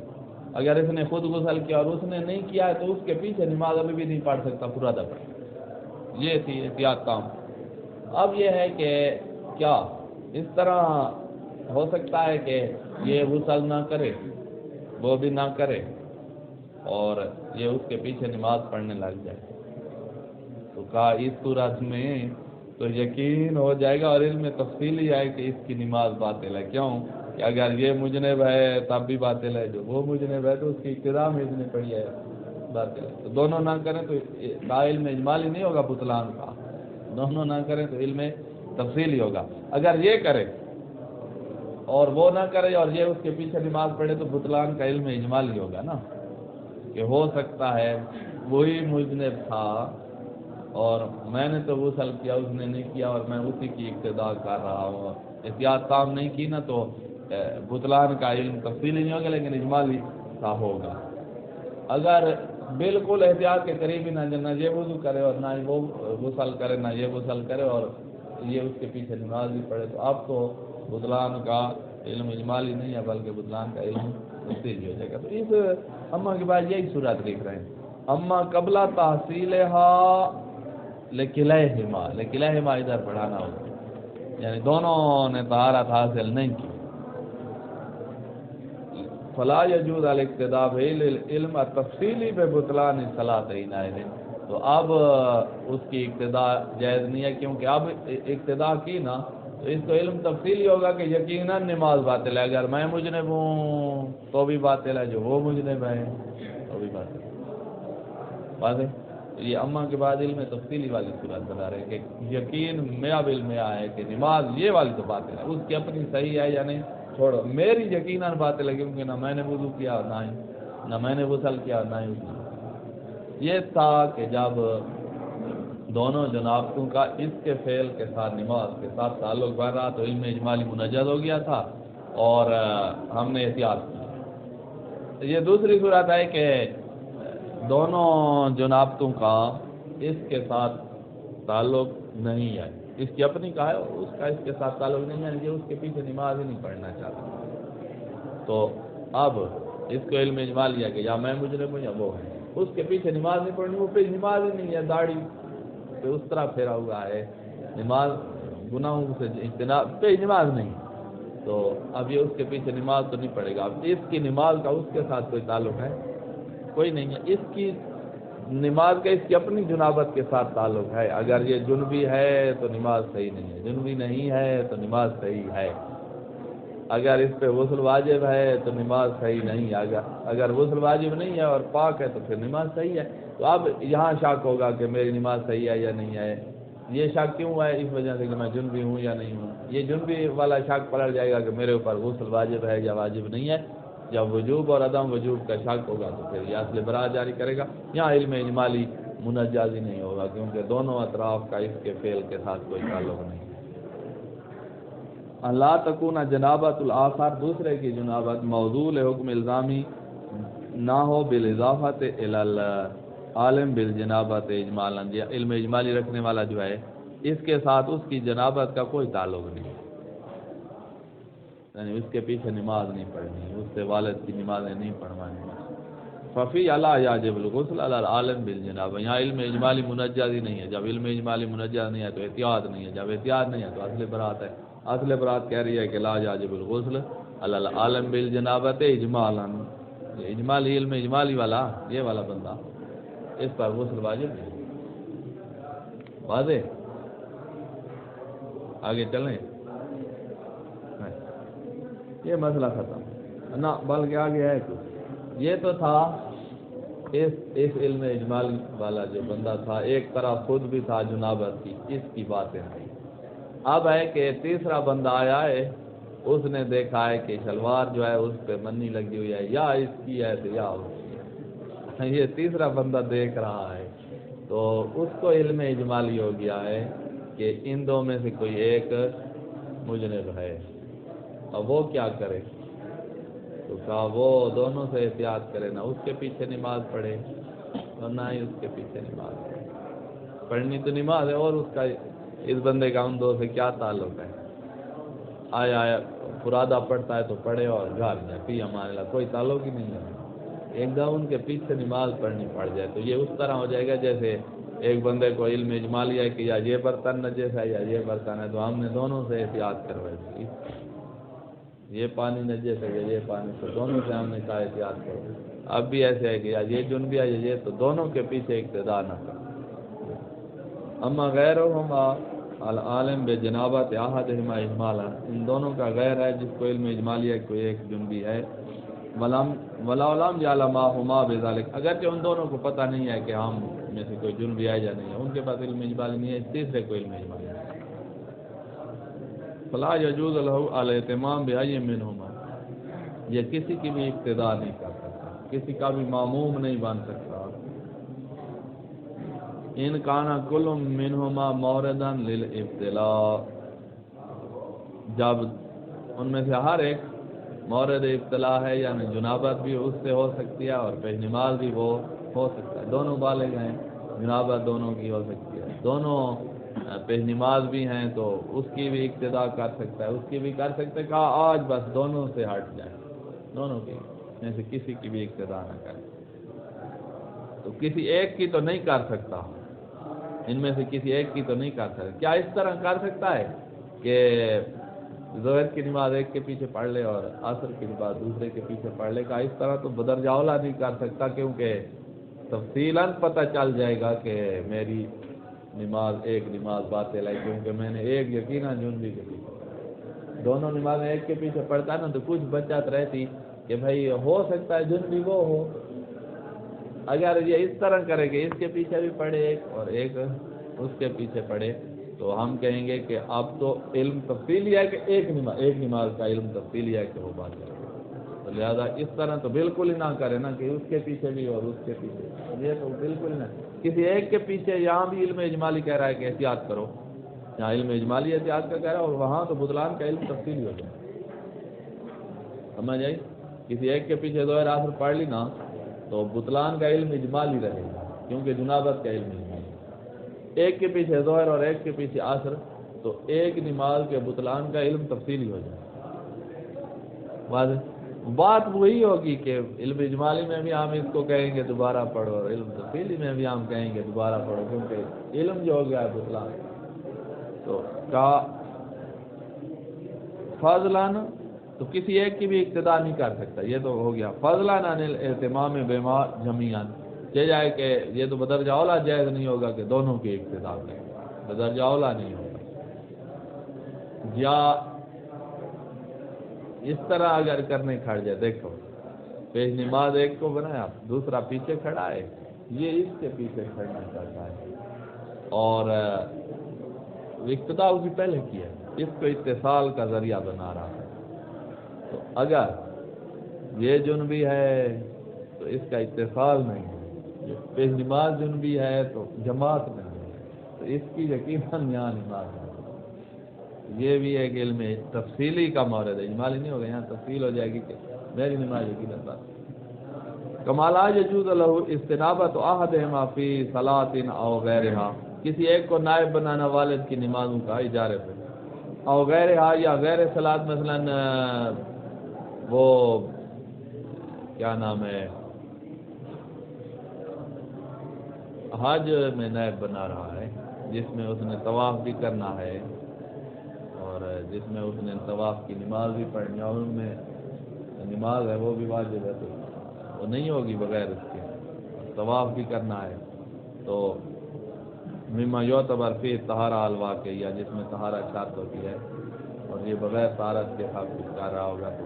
اگر اس نے خود غسل کیا اور اس نے نہیں کیا ہے تو اس کے پیچھے نماز ابھی بھی نہیں پڑھ سکتا، فرادہ پڑھے، یہ تھی احتیاط تام۔ اب یہ ہے کہ کیا اس طرح ہو سکتا ہے کہ یہ غسل نہ کرے، وہ بھی نہ کرے، اور یہ اس کے پیچھے نماز پڑھنے لگ جائے؟ تو کہا اس صورت میں تو یقین ہو جائے گا اور علم تفصیل ہی آئے کہ اس کی نماز باطل ہے، کیوں کہ اگر یہ مجنب ہے تب بھی باطل ہے، جو وہ مجنب ہے تو اس کی ابتدا میں اس نے پڑھی ہے باطل ہے، تو دونوں نہ کریں تو علم اجمالی نہیں ہوگا بطلان کا، دونوں نہ کریں تو علم تفصیل ہی ہوگا۔ اگر یہ کرے اور وہ نہ کرے اور یہ اس کے پیچھے نماز پڑھے تو بطلان کا علم اجمالی ہوگا نا، کہ ہو سکتا ہے وہی مجنب تھا اور میں نے تو غسل کیا، اس نے نہیں کیا، اور میں اسی کی اقتدا کر رہا ہوں، احتیاط تام نہیں کی نا، تو بطلان کا علم تفصیلی نہیں ہوگا لیکن اجمالی کا ہوگا۔ اگر بالکل احتیاط کے قریب ہی نہ یہ وضو کرے اور نہ وہ غسل کرے، نہ یہ غسل کرے اور یہ اس کے پیچھے نماز بھی پڑھے، تو اب تو بطلان کا علم اجمالی نہیں ہے بلکہ بطلان کا علم تفصیلی ہو جائے گا۔ تو اس اما کے بعد یہی صورت لکھ رہے ہیں، اما قبل تحصیلہا لکلہما ادھر پڑھانا ہوگا، یعنی دونوں نے طہارت حاصل نہیں کی، فلا یجوز الاقتداء بالعلم تفصیلی بے بطلان صلاتین، تو اب اس کی اقتداء جائز نہیں ہے، کیونکہ اب اقتداء کی نا تو اس کو علم تفصیلی ہوگا کہ یقیناً نماز باطل ہے، اگر میں مجنب ہوں تو بھی باطل ہے، جو وہ مجنب ہے تو بھی باطل ہے۔ واضح؟ یہ اما کے بعد علم تفصیلی والی صورت بتا رہے کہ یقین میں اب علم میں آیا ہے کہ نماز یہ والی تو باطل ہے، اس کی اپنی صحیح ہے یا نہیں چھوڑو، میری یقیناً باطل ہے، کیونکہ نہ میں نے وضو کیا نہ میں نے غسل کیا نہ ہی اس نے۔ یہ تھا کہ جب دونوں جنابتوں کا اس کے فعل کے ساتھ نماز کے ساتھ تعلق بن رہا تو علم اجمالی منجز ہو گیا تھا اور ہم نے احتیاط کی۔ یہ دوسری صورت ہے کہ دونوں جنابتوں کا اس کے ساتھ تعلق نہیں ہے، اس کی اپنی کا ہے اور اس کا اس کے ساتھ تعلق نہیں ہے، یہ اس کے پیچھے نماز ہی نہیں پڑھنا چاہتا، تو اب اس کو علم اجمالی ہے کہ یا میں مجرم ہوں یا وہ ہے، اس کے پیچھے نماز نہیں پڑھنی، وہ پہ نماز ہی نہیں ہے، داڑھی پہ اس طرح پھیرا ہوا ہے، نماز گناہوں سے اجتناب پہ نماز نہیں، تو اب یہ اس کے پیچھے نماز تو نہیں پڑے گا۔ اب اس کی نماز کا اس کے ساتھ کوئی تعلق ہے؟ کوئی نہیں ہے، اس کی نماز کا اس کی اپنی جنابت کے ساتھ تعلق ہے، اگر یہ جنبی ہے تو نماز صحیح نہیں ہے، جنبی نہیں ہے تو نماز صحیح ہے، اگر اس پہ غسل واجب ہے تو نماز صحیح نہیں ہے، اگر غسل واجب نہیں ہے اور پاک ہے تو پھر نماز صحیح ہے۔ تو اب یہاں شک ہوگا کہ میری نماز صحیح ہے یا نہیں ہے، یہ شک کیوں ہے؟ اس وجہ سے کہ میں جنبی ہوں یا نہیں ہوں، یہ جنبی والا شک پلٹ جائے گا کہ میرے اوپر غسل واجب ہے یا واجب نہیں ہے، جب وجوب اور عدم وجوب کا شک ہوگا تو پھر یہ اصل برات جاری کرے گا، یہاں علم اجمالی منجز ہی نہیں ہوگا، کیونکہ دونوں اطراف کا اس کے فعل کے ساتھ کوئی تعلق نہیں۔ اللہ تکون جنابت الآخر، دوسرے کی جنابت موضوع حکم الزامی نہ ہو بالاضافت الی العالم بالجنابت اجمالا، علم اجمالی رکھنے والا جو ہے اس کے ساتھ اس کی جنابت کا کوئی تعلق نہیں، یعنی اس کے پیچھے نماز نہیں پڑھنی، اس سے والد کی نمازیں نہیں پڑھوانی، ففی اللہ یاجب الغسل علی العالم بالجنابہ، یہاں علم اجمالی منجز ہی نہیں ہے، جب علم اجمالی منجز نہیں ہے تو احتیاط نہیں ہے، جب احتیاط نہیں ہے تو اصل برات ہے، اصل برات کہہ رہی ہے کہ لا یاجب الغسل علی العالم بالجنابۃ اجمالا، یہ اجمالی علم اجمالی والا یہ والا بندہ اس پر غسل واجب نہیں۔ واضح؟ آگے چلیں، یہ مسئلہ ختم نہ، بلکہ آگے ہے کچھ، یہ تو تھا اس علم اجمال والا جو بندہ تھا، ایک طرف خود بھی تھا جنابت کی، اس کی باتیں آئی، اب ہے کہ تیسرا بندہ آیا ہے، اس نے دیکھا ہے کہ شلوار جو ہے اس پہ منی لگی ہوئی ہے، یا اس کی ہے تو یا اس کی ہے، یہ تیسرا بندہ دیکھ رہا ہے، تو اس کو علم اجمالی ہو گیا ہے کہ ان دو میں سے کوئی ایک مجنب ہے، اب وہ کیا کرے؟ تو کہا وہ دونوں سے احتیاط کرے، نہ اس کے پیچھے نماز پڑھے اور نہ ہی اس کے پیچھے نماز پڑھے، پڑھنی تو نماز ہے، اور اس کا اس بندے کا ان دو سے کیا تعلق ہے؟ آیا فرادہ پڑھتا ہے تو پڑھے اور گھر جائے پی ہمارے لا، کوئی تعلق ہی نہیں ہے، ایک دم ان کے پیچھے نماز پڑھنی پڑ جائے تو یہ اس طرح ہو جائے گا جیسے ایک بندے کو علم اجمالی ہے کہ یا یہ برتن نجس ہے یا یہ برتن ہے، تو ہم نے دونوں سے احتیاط کروائی تھی، یہ پانی نجس ہے یا یہ پانی، تو دونوں سے ہم نے کہا احتیاط کرو، اب بھی ایسے ہے کہ یا یہ جنبی ہے یا یہ، تو دونوں کے پیچھے اقتداء نہ کرو۔ اما غیرہما العالم بجنابت احدہما اجمالا، ان دونوں کا غیر ہے جس کو علم اجمالی ہے کوئی ایک جنبی ہے، ولا لم یعلمہما بذلک، اگرچہ ان دونوں کو پتہ نہیں ہے کہ ہم میں سے کوئی جنبی ہے یا نہیں ہے، ان کے پاس علم اجمالی نہیں ہے، تیسرے کو علم اجمالی ہے، فلا یجوز له الاہتمام بأی منہما، یہ کسی کی بھی اقتداء نہیں کر سکتا، کسی کا بھی معموم نہیں بن سکتا، ان کانا کل منہما موردن للابتلاء، جب ان میں سے ہر ایک مورد ابتلاء ہے، یعنی جنابت بھی اس سے ہو سکتی ہے اور پہ نماز بھی وہ ہو سکتا ہے، دونوں بالغ ہیں، جنابت دونوں کی ہو سکتی ہے، دونوں پہ نماز بھی ہیں تو اس کی بھی اقتداء کر سکتا ہے، اس کی بھی کر سکتا ہے، کہا آج بس دونوں سے ہٹ جائے، دونوں کی میں سے کسی کی بھی اقتداء نہ کرے، تو کسی ایک کی تو نہیں کر سکتا، ان میں سے کسی ایک کی تو نہیں کر سکتا، کیا اس طرح کر سکتا ہے کہ ظہر کی نماز ایک کے پیچھے پڑھ لے اور عصر کی نماز دوسرے کے پیچھے پڑھ لے گا، اس طرح تو بدرجہ اولا نہیں کر سکتا، کیونکہ تفصیلاً پتہ چل جائے گا کہ میری نماز ایک نماز باطل ہے، کیونکہ میں نے ایک یقیناً جنبی کے پیچھے، دونوں نمازیں ایک کے پیچھے پڑھتا ہے نا، تو کچھ بچت رہتی کہ بھائی ہو سکتا ہے جنبی وہ ہو۔ اگر یہ اس طرح کرے کہ اس کے پیچھے بھی پڑھے ایک اور ایک اس کے پیچھے پڑھے، تو ہم کہیں گے کہ اب تو علم تفصیلی ہے کہ ایک نماز کا علم تفصیلی ہے کہ وہ بات ہے، تو لہذا اس طرح تو بالکل ہی نہ کرے نا کہ اس کے پیچھے بھی اور اس کے پیچھے، یہ تو بالکل نہ، کسی ایک کے پیچھے یہاں بھی علم اجمالی کہہ رہا ہے کہ احتیاط کرو، یہاں علم اجمالی احتیاط کا کہہ رہا ہے، اور وہاں تو بطلان کا علم تفصیلی ہو جائے، سمجھ آئی؟ کسی ایک کے پیچھے ظہر عصر پڑھ لی نا تو بطلان کا علم اجمالی رہے گا، کیونکہ جنابت کا علم اجمالی، ایک کے پیچھے ظہر اور ایک کے پیچھے عصر، تو ایک نماز کے بطلان کا علم تفصیلی ہو جائے، واضح بات وہی ہوگی کہ علم اجمالی میں بھی ہم اس کو کہیں گے دوبارہ پڑھو، اور علم تفصیلی میں بھی ہم کہیں گے دوبارہ پڑھو، کیونکہ علم جو ہو گیا ہے بطلان تو کا فضلاً، تو کسی ایک کی بھی اقتدا نہیں کر سکتا، یہ تو ہو گیا فضلاً عن الاہتمام بما جمیعاً، یہ جائے کہ یہ تو بدرجہ اولا جائز نہیں ہوگا کہ دونوں کی اقتدا کریں، بدرجہ اولا نہیں ہوگا، یا اس طرح اگر کرنے کھڑ جائے، دیکھو پیش نماز ایک کو بنایا، دوسرا پیچھے کھڑا ہے، یہ اس کے پیچھے کھڑنا چاہتا ہے اور اقتدا اس کی پہلے کی ہے، اس کو اتصال کا ذریعہ بنا رہا ہے، تو اگر یہ جنبی ہے تو اس کا اتصال نہیں ہے، پیش نماز جنبی ہے تو جماعت نہیں ہے، تو اس کی یقیناً یہاں نماز ہے، یہ بھی ایک علم تفصیلی کا مورد ہے، اجمالی نہیں ہوگا، یہاں تفصیل ہو جائے گی کہ میری نماز یقیناً بات کمالا یجوز له استنابت احدہما فی صلاۃ او غیرہا، کسی ایک کو نائب بنانا والد کی نمازوں کا اجارے پہ، او غیرہا یا غیر صلاۃ، مثلا وہ کیا نام ہے حج میں نائب بنا رہا ہے، جس میں اس نے طواف بھی کرنا ہے اور جس میں اس نے طواف کی نماز بھی پڑھنی ہے، اور ان میں نماز ہے وہ بھی واجب ہے، تو وہ نہیں ہوگی بغیر اس کے، طواف بھی کرنا ہے، تو مما یعتبر فی طہارہ الواقع، یا جس میں طہارہ شرط ہوتی ہے اور یہ بغیر طہارت کے ساتھ کچھ کر رہا ہوگا، تو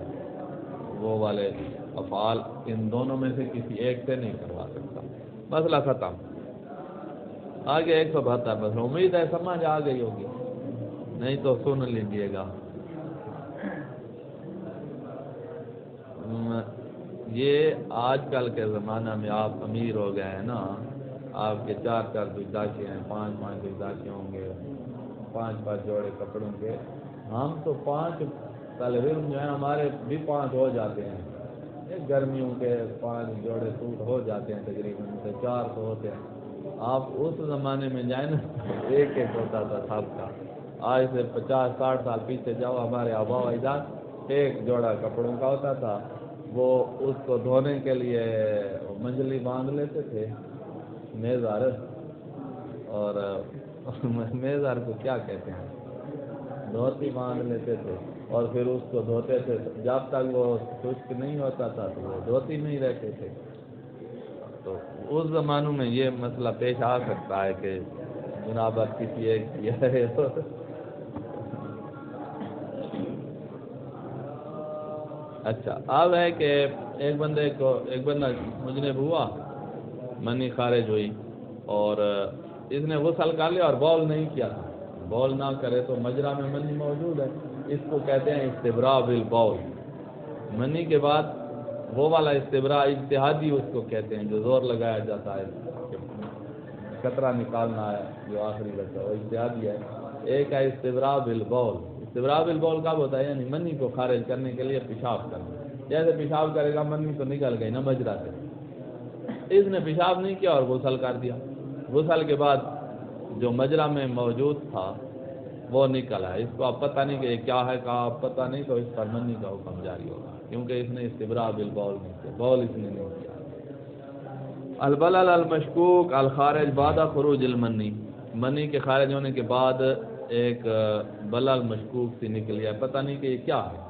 وہ والے افعال ان دونوں میں سے کسی ایک سے نہیں کروا سکتا۔ مسئلہ ختم، آگے 172 مسئلہ، امید ہے سمجھ آ گئی ہوگی، نہیں تو سن لیجیے گا۔ یہ آج کل کے زمانہ میں آپ امیر ہو گئے ہیں نا، آپ کے 4 دجداشے ہیں، 5 دجداشے ہوں گے، 5 جوڑے کپڑوں کے، ہم تو 5 طالب علم جو ہیں ہمارے بھی 5 ہو جاتے ہیں، ایک گرمیوں کے 5 جوڑے سوٹ ہو جاتے ہیں، تقریباً 4 تو ہوتے ہیں۔ آپ اس زمانے میں جائیں نا، ایک ہوتا تھا سب کا، آج سے 50-60 سال پیچھے جاؤ، ہمارے آبا و اجداد ایک جوڑا کپڑوں کا ہوتا تھا، وہ اس کو دھونے کے لیے منجلی باندھ لیتے تھے، میزار، اور میزار کو کیا کہتے ہیں، دھوتی باندھ لیتے تھے اور پھر اس کو دھوتے تھے، جب تک وہ خشک نہیں ہوتا تھا تو وہ دھوتی نہیں رہتے تھے، تو اس زمانوں میں یہ مسئلہ پیش آ سکتا ہے کہ جنابت کسی ایک کی ہے۔ اچھا، اب ہے کہ ایک بندہ مجنب ہوا، منی خارج ہوئی، اور اس نے غسل کر لیا اور بول نہیں کیا، بول نہ کرے تو مجرا میں منی موجود ہے، اس کو کہتے ہیں استبراء بالبول، منی کے بعد وہ والا استبراء اجتہادی اس کو کہتے ہیں، جو زور لگایا جاتا ہے کہ قطرہ نکالنا ہے جو آخری بچہ، وہ اجتہادی ہے۔ ایک ہے استبراء بالبول، استبراء بالبول کب ہوتا ہے، یعنی منی کو خارج کرنے کے لیے پیشاب کرنا، جیسے پیشاب کرے گا منی تو نکل گئی نا مجرا سے، اس نے پیشاب نہیں کیا اور غسل کر دیا، غسل کے بعد جو مجرا میں موجود تھا وہ نکلا ہے، اس کو اب پتہ نہیں کہ یہ کیا ہے، کہا اب پتہ نہیں، تو اس پر منی کا حکم جاری ہوگا، کیونکہ اس نے استبراء بالبول نہیں کیا، بول اس نے نہیں کیا۔ البلل المشکوک الخارج بعد خروج المنی، منی کے خارج ہونے کے بعد ایک بلل مشکوک سی نکلی ہے، پتہ نہیں کہ یہ کیا ہے،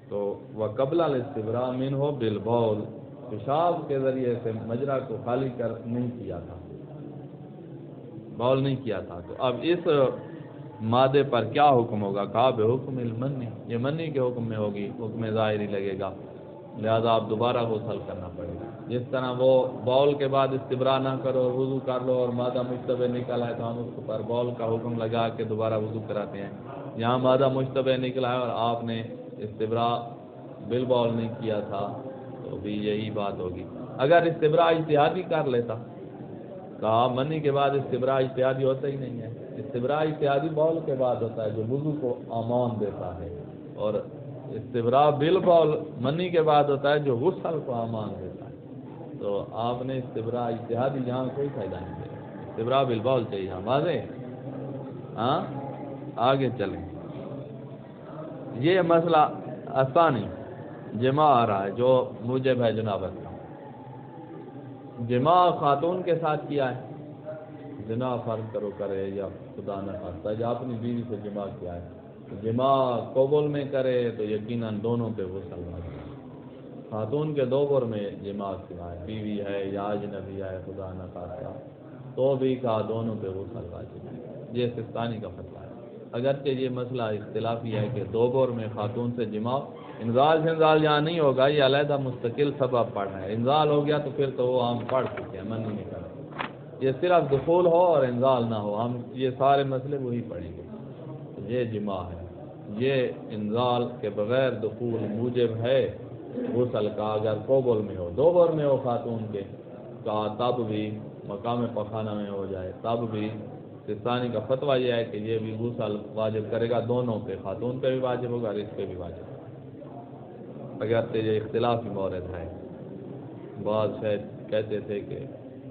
تو وہ قبل الاستبراء منہ بالبول، پیشاب کے ذریعے سے مجرا کو خالی نہیں کیا تھا، بول نہیں کیا تھا، تو اب اس مادے پر کیا حکم ہوگا؟ کہا بے حکم المنی، یہ منی کے حکم میں ہوگی، حکم ظاہری لگے گا، لہذا آپ دوبارہ غسل کرنا پڑے گا۔ جس طرح وہ بول کے بعد استبراء نہ کرو اور وضو کر لو اور مادہ مشتبہ نکلا ہے تو ہم اس پر بول کا حکم لگا کے دوبارہ وضو کراتے ہیں، یہاں مادہ مشتبہ نکلا ہے اور آپ نے استبراء بالبول نہیں کیا تھا تو بھی یہی بات ہوگی۔ اگر استبراء اجتہادی کر لیتا، کہا منی کے بعد استبراء اجتہادی ہوتا ہی نہیں ہے، استبراء اجتہادی بول کے بعد ہوتا ہے جو وضو کو امان دیتا ہے، اور استبراء بالبول منی کے بعد ہوتا ہے جو غسل کو امان دیتا ہے، تو آپ نے استبراء اجتہادی یہاں کوئی فائدہ نہیں دے، استبراء بالبول چاہیے یہاں، واضح؟ ہاں آگے چلیں، یہ مسئلہ آسانی جماع آ رہا ہے جو موجب ہے جنابت کا، جماع خاتون کے ساتھ کیا ہے، جنا فرض کرو کرے یا خدا نہ خواستہ یا اپنی بیوی سے جماع کیا ہے، جماع قبول میں کرے تو یقیناً دونوں پہ غسل واجب ہے، خاتون کے دوبر میں جماع کیا ہے، بیوی ہے یا اجنبی ہے خدا نہ خواستہ تو بھی کہا دونوں پہ غسل واجب ہے، یہ سستانی کا فتویٰ ہے۔ اگرچہ یہ مسئلہ اختلافی ہے کہ دوبر میں خاتون سے جماع انزال شنزال یہاں نہیں ہوگا، یہ علیحدہ مستقل سبب پڑھنا ہے، انزال ہو گیا تو پھر تو وہ ہم پڑھ چکے ہیں، منی نہیں کریں، یہ صرف دخول ہو اور انزال نہ ہو، ہم یہ سارے مسئلے وہی پڑھیں گے۔ یہ جماع ہے، یہ انزال کے بغیر دخول موجب ہے غسل کا، اگر قبول میں ہو، دوبر میں ہو خاتون کے کا تب بھی مقام پخانہ میں ہو جائے تب بھی سستانی کا فتویٰ یہ ہے کہ یہ بھی غسل واجب کرے گا، دونوں پہ، خاتون پہ بھی واجب ہوگا اور اس پہ بھی واجب ہوگا، اگرچہ یہ اختلافی مورد ہے، بعض شاید کہتے تھے کہ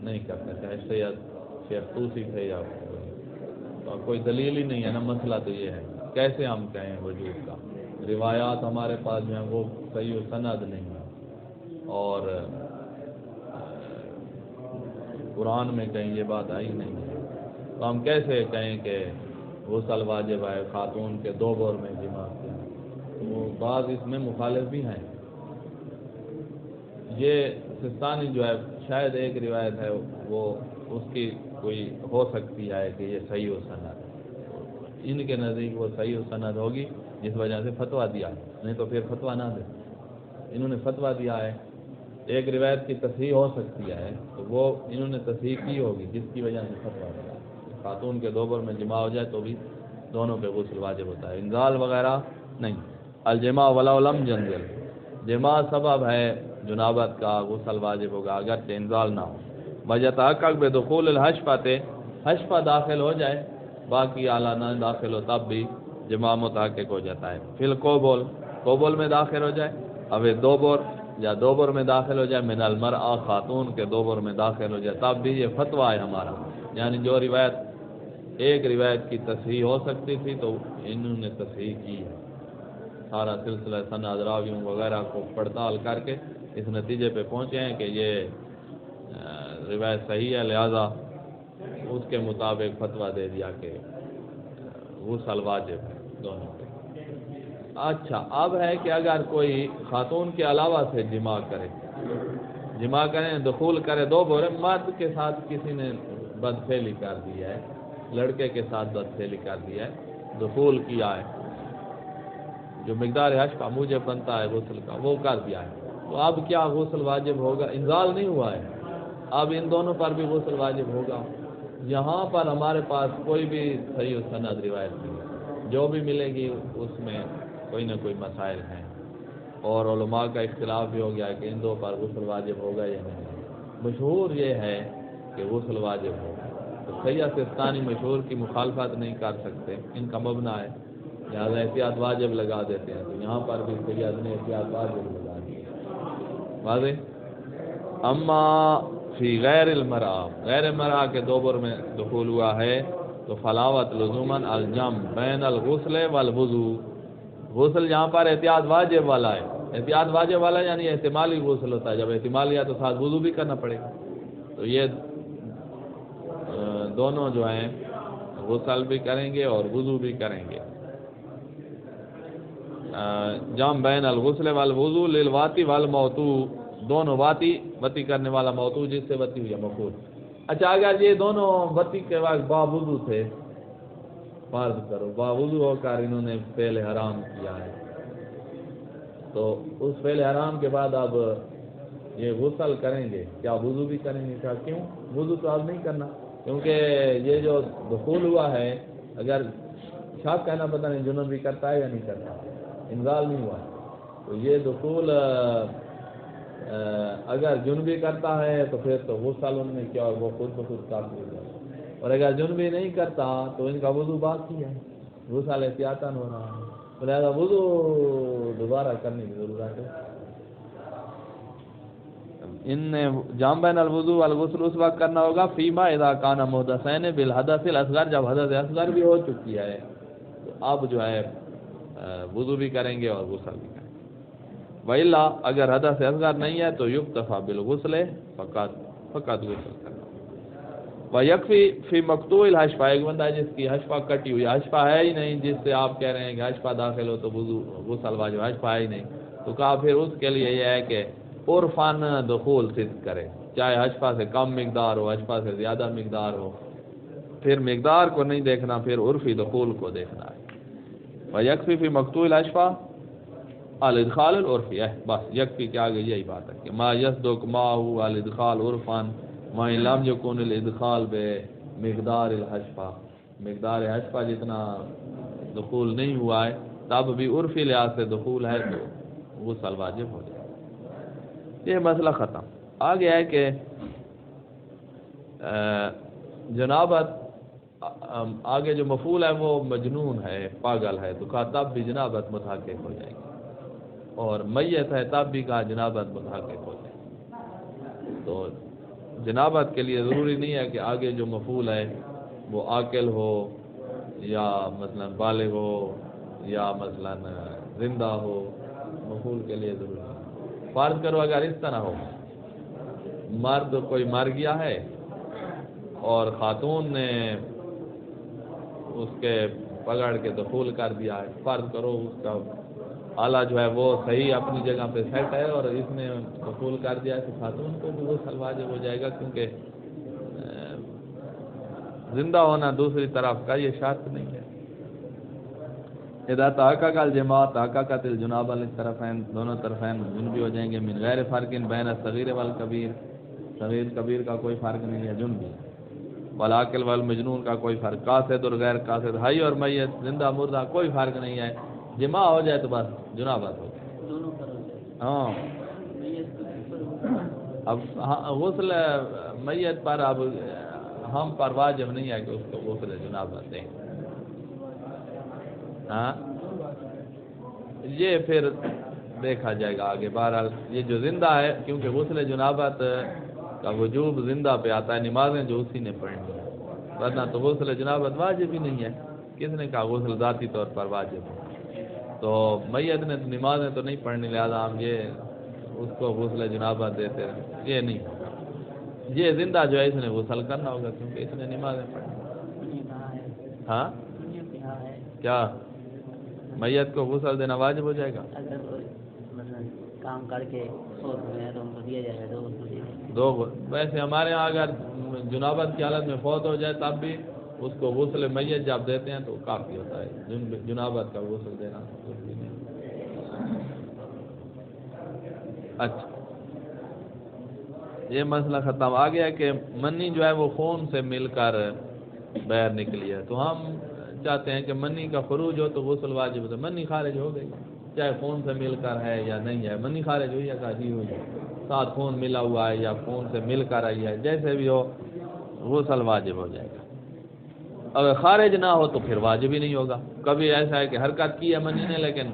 نہیں کرتا، چاہے شیخ طوسی تھے یا کوئی دلیل ہی نہیں ہے نا، مسئلہ تو یہ ہے کیسے ہم کہیں وجود کا، روایات ہمارے پاس جو ہیں وہ صحیح و سند نہیں ہے، اور قرآن میں کہیں یہ بات آئی نہیں ہے، تو ہم کیسے کہیں کہ غسل واجب ہے خاتون کے دوبر میں جماع کیا، وہ بعض اس میں مخالف بھی ہیں۔ یہ سستانی جو ہے شاید ایک روایت ہے وہ اس کی کوئی ہو سکتی ہے کہ یہ صحیح و سند، ان کے نزدیک وہ صحیح و سند ہوگی جس وجہ سے فتویٰ دیا ہے، نہیں تو پھر فتویٰ نہ دے، انہوں نے فتویٰ دیا ہے، ایک روایت کی تصحیح ہو سکتی ہے تو وہ انہوں نے تصحیح کی ہوگی جس کی وجہ سے فتویٰ دیا، خاتون کے دوبر میں جماع ہو جائے تو بھی دونوں پہ غسل واجب ہوتا ہے، انزال وغیرہ نہیں۔ الجماع ولو لم ينزل، جماع سبب ہے جنابت کا، غسل واجب ہوگا اگرچہ انزال نہ ہو۔ وَيَتَحَقَّقُ بِدُخُولِ الْحَشْفَةِ، حشفہ داخل ہو جائے باقی اعلیٰ نہ داخل ہو تب بھی جماع متحقق ہو جاتا ہے۔ فی القبول، قبول میں داخل ہو جائے، اب دوبر یا دوبر میں داخل ہو جائے، من المرأة، خاتون کے دوبر میں داخل ہو جائے تب بھی یہ فتویٰ ہے ہمارا، یعنی جو روایت ایک روایت کی تصحیح ہو سکتی تھی تو انہوں نے تصحیح کی ہے، سارا سلسلہ سند راویوں وغیرہ کو پڑتال کر کے اس نتیجے پہ پہنچے ہیں کہ یہ روایت صحیح ہے، لہذا اس کے مطابق فتویٰ دے دیا کہ غسل واجب ہے دونوں پہ۔ اچھا، اب ہے کہ اگر کوئی خاتون کے علاوہ سے جماع کریں دخول کرے، دو بورے مرد کے ساتھ کسی نے بدفعلی کر دی ہے، لڑکے کے ساتھ بدفعلی کر دی ہے، دخول کیا ہے، جو مقدار حشفہ موجب بنتا ہے غسل کا وہ کر دیا ہے، تو اب کیا غسل واجب ہوگا؟ انزال نہیں ہوا ہے، اب ان دونوں پر بھی غسل واجب ہوگا۔ یہاں پر ہمارے پاس کوئی بھی صحیح و سند روایت نہیں، جو بھی ملے گی اس میں کوئی نہ کوئی مسائل ہیں، اور علماء کا اختلاف بھی ہو گیا کہ ان دو پر غسل واجب ہوگا یا نہیں، مشہور یہ ہے کہ غسل واجب ہوگا، تو سیاح سستانی مشہور کی مخالفت نہیں کر سکتے، ان کا مبنی ہے، لہٰذا احتیاط واجب لگا دیتے ہیں، تو یہاں پر بھی سیاح نے احتیاط واجب لگا دی، واضح۔ اما فی غیر المرأة، غیر مرأة کے دوبر میں دخول ہوا ہے تو فلاوت لزوماً الجم بین الغسل والوضو، غسل یہاں پر احتیاط واجب والا ہے، احتیاط واجب والا یعنی احتمالی غسل ہوتا ہے، جب احتمالی ہے تو ساتھ وضو بھی کرنا پڑے گا، تو یہ دونوں جو ہیں غسل بھی کریں گے اور وضو بھی کریں گے. جام بین الغسل والوضو للواتی والموتو، دونوں وتی کرنے والا موتو جس سے وتی ہوئی مفعول. اچھا اگر یہ دونوں وتی کے وقت باوضو تھے، فرض کرو باوضو ہو کر انہوں نے فعل حرام کیا ہے، تو اس فعل حرام کے بعد اب یہ غسل کریں گے، کیا وضو بھی کریں گے؟ کیا کیوں وضو تو اب نہیں کرنا، کیونکہ یہ جو دخول ہوا ہے، اگر شاک کہنا پتہ نہیں جنون بھی کرتا ہے یا نہیں کرتا، انزال نہیں ہوا ہے، تو یہ دخول اگر جنبی کرتا ہے تو پھر تو غسل ان نے کیا اور وہ خود بخود کافی ہو جائے، اور اگر جنبی نہیں کرتا تو ان کا وضو باقی ہے، غسل احتیاطاً ہو رہا ہے، لہٰذا وضو دوبارہ کرنے کی ضرورت ہے. ان نے جام بین الوضو والغسل اس وقت کرنا ہوگا فیما اذا کان محدثین بالحدث الاصغر، جب حدث اصغر بھی ہو چکی ہے تو اب جو ہے وضو بھی کریں گے اور غسل بھی کریں گے. وإلا اگر حدث اصغر نہیں ہے تو یکتفی بالغسل، فقط غسل کرنا. ویکفی فی مقطوع الحشفہ، ایک بندہ ہے جس کی حشفہ کٹی ہوئی، حشفہ ہے ہی نہیں، جس سے آپ کہہ رہے ہیں کہ حشفہ داخل ہو تو وضو غسل واجب، حشفہ ہے ہی نہیں، تو کہا پھر اس کے لیے یہ ہے کہ عرفاً دخول صدق کرے، چاہے حشفہ سے کم مقدار ہو حشفہ سے زیادہ مقدار ہو، پھر مقدار کو نہیں دیکھنا، پھر عرفی دخول کو دیکھنا ہے. ویکفی فی مقطوع الحشفہ الادخال العرفی ہے، بس یکفی کے آگے یہی بات ہے کہ ما یصدق ما هو الادخال عرفاً ما ان لم یکن الادخال بے مقدار الحشفہ، مقدار حشفہ جتنا دخول نہیں ہوا ہے تب بھی عرفی لحاظ سے دخول ہے تو غسل واجب ہو جائے. یہ مسئلہ ختم. آگے ہے کہ جنابت، آگے جو مفعول ہے وہ مجنون ہے، پاگل ہے، تو کہا تب بھی جنابت متحقق ہو جائے گی، اور میت ہے تب بھی کہا جنابت متحقق ہو جائے گی. تو جنابت کے لیے ضروری نہیں ہے کہ آگے جو مفعول ہے وہ عاقل ہو یا مثلا بالغ ہو یا مثلا زندہ ہو، مفعول کے لیے ضروری ہے. فرض کرو اگر اس طرح ہو، مرد کوئی مر گیا ہے اور خاتون نے اس کے پکڑ کے دخول کر دیا ہے، فرض کرو اس کا آلہ جو ہے وہ صحیح اپنی جگہ پہ سیٹ ہے اور اس نے دخول کر دیا ہے، تو خاتون کو بھی غسل واجب ہو جائے گا، کیونکہ زندہ ہونا دوسری طرف کا یہ شرط نہیں ہے. اذا تحقق الجماع تحققت الجنابہ للطرفین، دونوں طرفین جنبی ہو جائیں گے، من غیر فرق بین الصغیر والکبیر، صغیر کبیر کا کوئی فرق نہیں ہے، جنبی. والعاقل والمجنون کا کوئی فرق، قاصد اور غیر قاصد، حی اور میت، زندہ مردہ کوئی فرق نہیں ہے، جماع ہو جائے تو بس جنابت ہو جائے. ہاں اب غسل میت پر اب ہم پر واجب نہیں ہے کہ اس کو غسل جنابت دیں. ہاں یہ پھر دیکھا جائے گا آگے. بہرحال یہ جو زندہ ہے، کیونکہ غسل جنابت کا وجوب زندہ پہ آتا ہے، نمازیں جو اسی نے پڑھنی ہے، ورنہ تو غسل جنابت واجب ہی نہیں ہے. کس نے کہا غسل ذاتی طور پر واجب ہے؟ تو میت نے نمازیں تو نہیں پڑھنی، لہذا ہم یہ اس کو غسل جنابت دیتے ہیں، یہ نہیں ہوگا. یہ زندہ جو ہے اس نے غسل کرنا ہوگا کیونکہ اس نے نمازیں پڑھنی. ہاں کیا میت کو غسل دینا واجب ہو جائے گا؟ کام کر کے دیا جائے گا دو. ویسے ہمارے یہاں اگر جنابت کی حالت میں فوت ہو جائے تب بھی اس کو غسل میت جب دیتے ہیں تو کافی ہوتا ہے، جنابت کا غسل دینا ضروری نہیں. اچھا یہ مسئلہ ختم. آ گیا کہ منی جو ہے وہ خون سے مل کر باہر نکلی ہے، تو ہم چاہتے ہیں کہ منی کا خروج ہو تو غسل واجب ہوتا ہے. منی خارج ہو گئی چاہے خون سے مل کر ہے یا نہیں ہے، منی خارج ہوئی ہے کہ نہیں ہوئی، ساتھ خون ملا ہوا ہے یا خون سے مل کر آئی ہے، جیسے بھی ہو غسل واجب ہو جائے گا. اگر خارج نہ ہو تو پھر واجب ہی نہیں ہوگا. کبھی ایسا ہے کہ حرکت کی ہے منی نے لیکن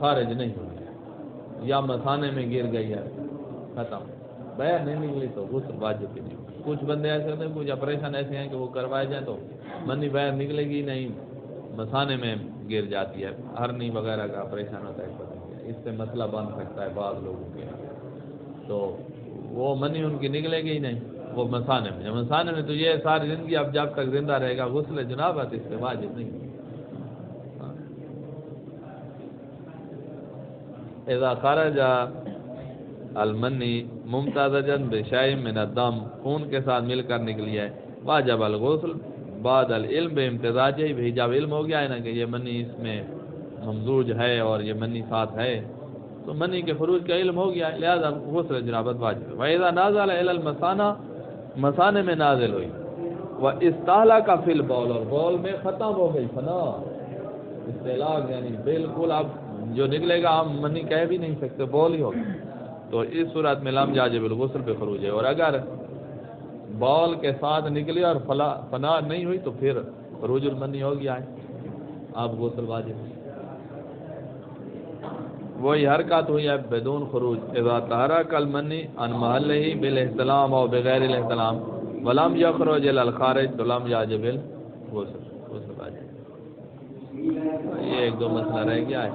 خارج نہیں ہوئی یا مثانے میں گر گئی ہے، ختم، باہر نہیں نکلی تو غسل واجب ہی نہیں ہوگا. کچھ بندے ایسے ہوتے ہیں، کچھ آپریشن ایسے ہیں کہ وہ کروائے جائیں تو منی باہر نکلے گی نہیں، مثانے میں گر جاتی ہے. ہرنی وغیرہ کا آپریشن ہوتا ہے، اس سے مسئلہ بن سکتا ہے بعض لوگوں کے، تو وہ منی ان کی نکلے گی ہی نہیں. وہ مثانے میں، مثانے میں تو یہ ساری زندگی اب جب تک زندہ رہے گا غسل جنابت اس سے واجب نہیں۔ اذا خرج المنی ممتزجا بشیء من الدم، خون کے ساتھ مل کر نکلی ہے، واجب الغسل بعد العلم بامتزاجہ، بھی جب علم ہو گیا ہے نا کہ یہ منی اس میں ممزوج ہے اور یہ منی ساتھ ہے تو منی کے خروج کا علم ہو گیا ہے، لہذا غسل جنابت واجب ہے۔ وَإِذَا نَازَلَ إِلَى الْمَثَانَى، مثانے میں نازل ہوئی، وَإِسْتَهْلَكَ فِي الْبَوْلِ، اور بول میں ختم ہو گئی فنا، استہلاک یعنی بالکل اب جو نکلے گا ہم منی کہہ بھی نہیں سکتے، بول ہی ہوگا، تو اس صورت میں لم یجب الغسل پہ خروج ہے۔ اور اگر بول کے ساتھ نکلی اور فنا نہیں ہوئی تو پھر خروج المنی ہو گیا ہے، اب غسل واجب ہے۔ وہی حرکت ہوئی ہے بدون خروج، اذا تحرک المنی عن محلہ بالاحتلام او بغیر الاحتلام ولم یخرج الى الخارج تو لم یجب الغسل، غسل واجب۔ یہ ایک دو مسئلہ رہ گیا ہے۔